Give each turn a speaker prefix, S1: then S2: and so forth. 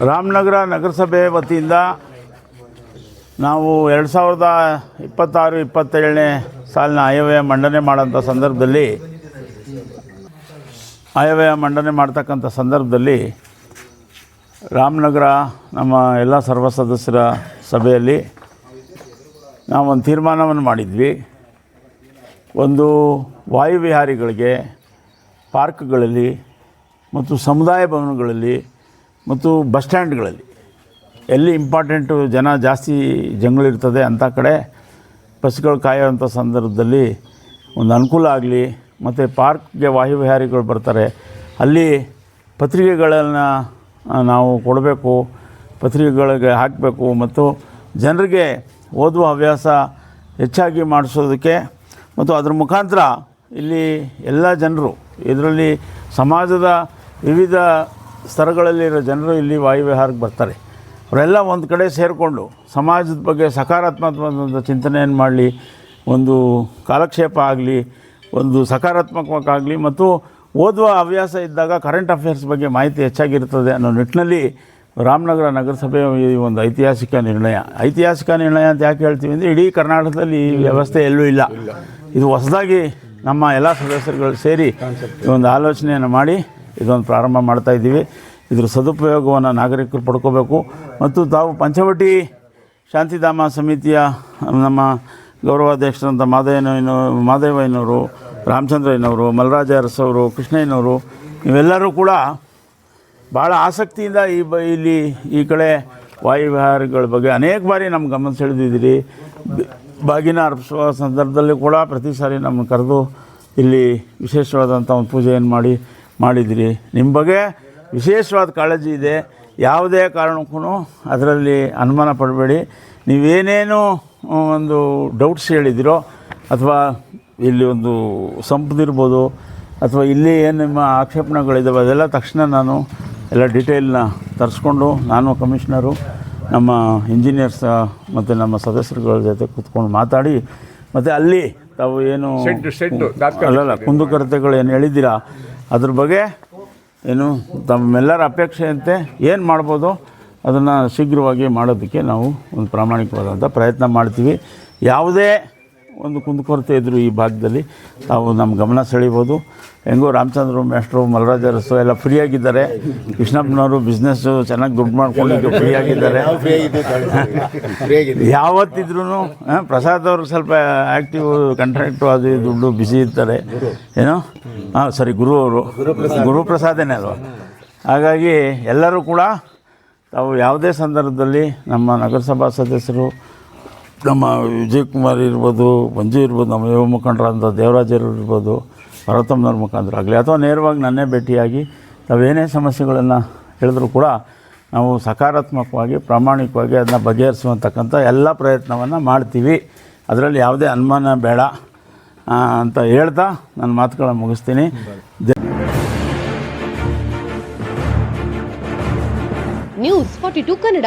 S1: ರಾಮನಗರ ನಗರಸಭೆ ವತಿಯಿಂದ ನಾವು 2026-27ನೇ ಸಾಲಿನ ಆಯವ್ಯಯ ಮಂಡನೆ ಮಾಡೋಂಥ ಸಂದರ್ಭದಲ್ಲಿ ರಾಮನಗರ ನಮ್ಮ ಎಲ್ಲ ಸರ್ವ ಸದಸ್ಯರ ಸಭೆಯಲ್ಲಿ ನಾವೊಂದು ತೀರ್ಮಾನವನ್ನು ಮಾಡಿದ್ವಿ. ಒಂದು ವಾಯುವಿಹಾರಿಗಳಿಗೆ ಪಾರ್ಕ್ಗಳಲ್ಲಿ ಮತ್ತು ಸಮುದಾಯ ಭವನಗಳಲ್ಲಿ ಮತ್ತು ಬಸ್ ಸ್ಟ್ಯಾಂಡ್ಗಳಲ್ಲಿ ಎಲ್ಲಿ ಇಂಪಾರ್ಟೆಂಟು ಜನ ಜಾಸ್ತಿ ಜಂಗಳಿರ್ತದೆ ಅಂಥ ಕಡೆ ಬಸ್ಗಳು ಕಾಯೋವಂಥ ಸಂದರ್ಭದಲ್ಲಿ ಒಂದು ಅನುಕೂಲ ಆಗಲಿ. ಮತ್ತು ಪಾರ್ಕ್ಗೆ ವಾಯುವಿಹಾರಿಗಳು ಬರ್ತಾರೆ, ಅಲ್ಲಿ ಪತ್ರಿಕೆಗಳನ್ನು ನಾವು ಕೊಡಬೇಕು, ಪತ್ರಿಕೆಗಳಿಗೆ ಹಾಕಬೇಕು ಮತ್ತು ಜನರಿಗೆ ಓದುವ ಹವ್ಯಾಸ ಹೆಚ್ಚಾಗಿ ಮಾಡಿಸೋದಕ್ಕೆ ಮತ್ತು ಅದರ ಮುಖಾಂತರ ಇಲ್ಲಿ ಎಲ್ಲ ಜನರು, ಇದರಲ್ಲಿ ಸಮಾಜದ ವಿವಿಧ ಸ್ತರಗಳಲ್ಲಿರೋ ಜನರು ಇಲ್ಲಿ ವಾಯುವಿಹಾರಕ್ಕೆ ಬರ್ತಾರೆ. ಅವರೆಲ್ಲ ಒಂದು ಕಡೆ ಸೇರಿಕೊಂಡು ಸಮಾಜದ ಬಗ್ಗೆ ಸಕಾರಾತ್ಮಕವಾದಂಥ ಚಿಂತನೆಯನ್ನು ಮಾಡಲಿ, ಒಂದು ಕಾಲಕ್ಷೇಪ ಆಗಲಿ, ಒಂದು ಸಕಾರಾತ್ಮಕವಾಗಲಿ ಮತ್ತು ಓದುವ ಹವ್ಯಾಸ ಇದ್ದಾಗ ಕರೆಂಟ್ ಅಫೇರ್ಸ್ ಬಗ್ಗೆ ಮಾಹಿತಿ ಹೆಚ್ಚಾಗಿರ್ತದೆ ಅನ್ನೋ ನಿಟ್ಟಿನಲ್ಲಿ ರಾಮನಗರ ನಗರಸಭೆಯ ಈ ಒಂದು ಐತಿಹಾಸಿಕ ನಿರ್ಣಯ ಅಂತ ಯಾಕೆ ಹೇಳ್ತೀವಿ ಅಂದರೆ, ಇಡೀ ಕರ್ನಾಟಕದಲ್ಲಿ ಈ ವ್ಯವಸ್ಥೆ ಎಲ್ಲೂ ಇಲ್ಲ. ಇದು ಹೊಸದಾಗಿ ನಮ್ಮ ಎಲ್ಲ ಸದಸ್ಯರುಗಳು ಸೇರಿ ಈ ಒಂದು ಆಲೋಚನೆಯನ್ನು ಮಾಡಿ ಇದೊಂದು ಪ್ರಾರಂಭ ಮಾಡ್ತಾಯಿದ್ದೀವಿ. ಇದರ ಸದುಪಯೋಗವನ್ನು ನಾಗರಿಕರು ಪಡ್ಕೋಬೇಕು. ಮತ್ತು ತಾವು ಪಂಚವಟಿ ಶಾಂತಿಧಾಮ ಸಮಿತಿಯ ನಮ್ಮ ಗೌರವಾಧ್ಯಕ್ಷರಂಥ ಮಾದೇವಯ್ಯನವರು, ರಾಮಚಂದ್ರಯ್ಯನವರು, ಮಲ್ರಾಜ ಅರಸವರು, ಕೃಷ್ಣಯ್ಯನವರು, ಇವೆಲ್ಲರೂ ಕೂಡ ಭಾಳ ಆಸಕ್ತಿಯಿಂದ ಇಲ್ಲಿ ಈ ಕಡೆ ವಾಯುವಿಹಾರಗಳ ಬಗ್ಗೆ ಅನೇಕ ಬಾರಿ ನಮ್ಮ ಗಮನ ಸೆಳೆದಿದ್ದೀರಿ. ಬಾಗಿನ ಅರ್ಪಿಸುವ ಸಂದರ್ಭದಲ್ಲಿ ಕೂಡ ಪ್ರತಿ ಸಾರಿ ನಮ್ಮನ್ನು ಕರೆದು ಇಲ್ಲಿ ವಿಶೇಷವಾದಂಥ ಒಂದು ಪೂಜೆಯನ್ನು ಮಾಡಿದಿರಿ. ನಿಮ್ಮ ಬಗ್ಗೆ ವಿಶೇಷವಾದ ಕಾಳಜಿ ಇದೆ. ಯಾವುದೇ ಕಾರಣಕ್ಕೂ ಅದರಲ್ಲಿ ಅನುಮಾನ ಪಡಬೇಡಿ. ನೀವೇನೇನು ಒಂದು ಡೌಟ್ಸ್ ಹೇಳಿದಿರೋ ಅಥವಾ ಇಲ್ಲಿ ಒಂದು ಸಂಪದಿರ್ಬೋದು ಅಥವಾ ಇಲ್ಲಿ ಏನು ನಿಮ್ಮ ಆಕ್ಷೇಪಣೆಗಳಿದ್ದಾವೆ ಅದೆಲ್ಲ ತಕ್ಷಣ ನಾನು ಎಲ್ಲ ಡೀಟೇಲ್ನ ತರಿಸ್ಕೊಂಡು ನಾನು ಕಮಿಷನರು, ನಮ್ಮ ಇಂಜಿನಿಯರ್ಸ್ ಮತ್ತು ನಮ್ಮ ಸದಸ್ಯರುಗಳ ಜೊತೆ ಕೂತ್ಕೊಂಡು ಮಾತಾಡಿ ಮತ್ತು ಅಲ್ಲಿ ತಾವು ಏನು ಕುಂದುಕೊರತೆಗಳು ಏನು ಹೇಳಿದ್ದೀರಾ ಅದ್ರ ಬಗ್ಗೆ ಏನು ತಮ್ಮೆಲ್ಲರ ಅಪೇಕ್ಷೆಯಂತೆ ಏನು ಮಾಡ್ಬೋದು ಅದನ್ನು ಶೀಘ್ರವಾಗಿ ಮಾಡೋದಕ್ಕೆ ನಾವು ಒಂದು ಪ್ರಾಮಾಣಿಕವಾದಂಥ ಪ್ರಯತ್ನ ಮಾಡ್ತೀವಿ. ಯಾವುದೇ ಒಂದು ಕುಂದುಕೊರತೆ ಇದ್ದರೂ ಈ ಭಾಗದಲ್ಲಿ ತಾವು ನಮ್ಮ ಗಮನ ಸೆಳೀಬೋದು. ಹೆಂಗೋ ರಾಮಚಂದ್ರ ಮೇಷ್ಟ್ರು, ಮಲ್ರಾಜ ಅರಸು ಎಲ್ಲ ಫ್ರೀಯಾಗಿದ್ದಾರೆ. ಕೃಷ್ಣಪ್ಪನವರು ಬಿಸ್ನೆಸ್ಸು ಚೆನ್ನಾಗಿ ದುಡ್ಡು ಮಾಡ್ಕೊಂಡು ಫ್ರೀಯಾಗಿದ್ದಾರೆ. ಯಾವತ್ತಿದ್ರೂ ಪ್ರಸಾದ್ ಅವ್ರಿಗೆ ಸ್ವಲ್ಪ ಆ್ಯಕ್ಟಿವ್ ಕಾಂಟ್ರಾಕ್ಟು ಅದು ದುಡ್ಡು ಬಿಸಿ ಇರ್ತಾರೆ. ಏನೋ ಸರಿ ಗುರುಪ್ರಸಾದೇನೆ ಅಲ್ವ. ಹಾಗಾಗಿ ಎಲ್ಲರೂ ಕೂಡ ತಾವು ಯಾವುದೇ ಸಂದರ್ಭದಲ್ಲಿ ನಮ್ಮ ನಗರಸಭಾ ಸದಸ್ಯರು, ನಮ್ಮ ವಿಜಯಕುಮಾರ್ ಇರ್ಬೋದು, ಮಂಜು ಇರ್ಬೋದು, ನಮ್ಮ ಯುವ ಮುಖಂಡರಾದಂಥ ದೇವರಾಜರು ಇರ್ಬೋದು, ಪರ್ವತಮ್ಮನವ್ರ ಮುಖಾಂತರ ಆಗಲಿ ಅಥವಾ ನೇರವಾಗಿ ನನ್ನೇ ಭೇಟಿಯಾಗಿ ತಾವೇನೇ ಸಮಸ್ಯೆಗಳನ್ನು ಹೇಳಿದ್ರು ಕೂಡ ನಾವು ಸಕಾರಾತ್ಮಕವಾಗಿ ಪ್ರಾಮಾಣಿಕವಾಗಿ ಅದನ್ನ ಬಗೆಹರಿಸುವಂತಕ್ಕಂಥ ಎಲ್ಲ ಪ್ರಯತ್ನವನ್ನು ಮಾಡ್ತೀವಿ. ಅದರಲ್ಲಿ ಯಾವುದೇ ಅನುಮಾನ ಬೇಡ ಅಂತ ಹೇಳ್ತಾ ನನ್ನ ಮಾತುಗಳನ್ನು ಮುಗಿಸ್ತೀನಿ.
S2: ನ್ಯೂಸ್ 42 ಕನ್ನಡ.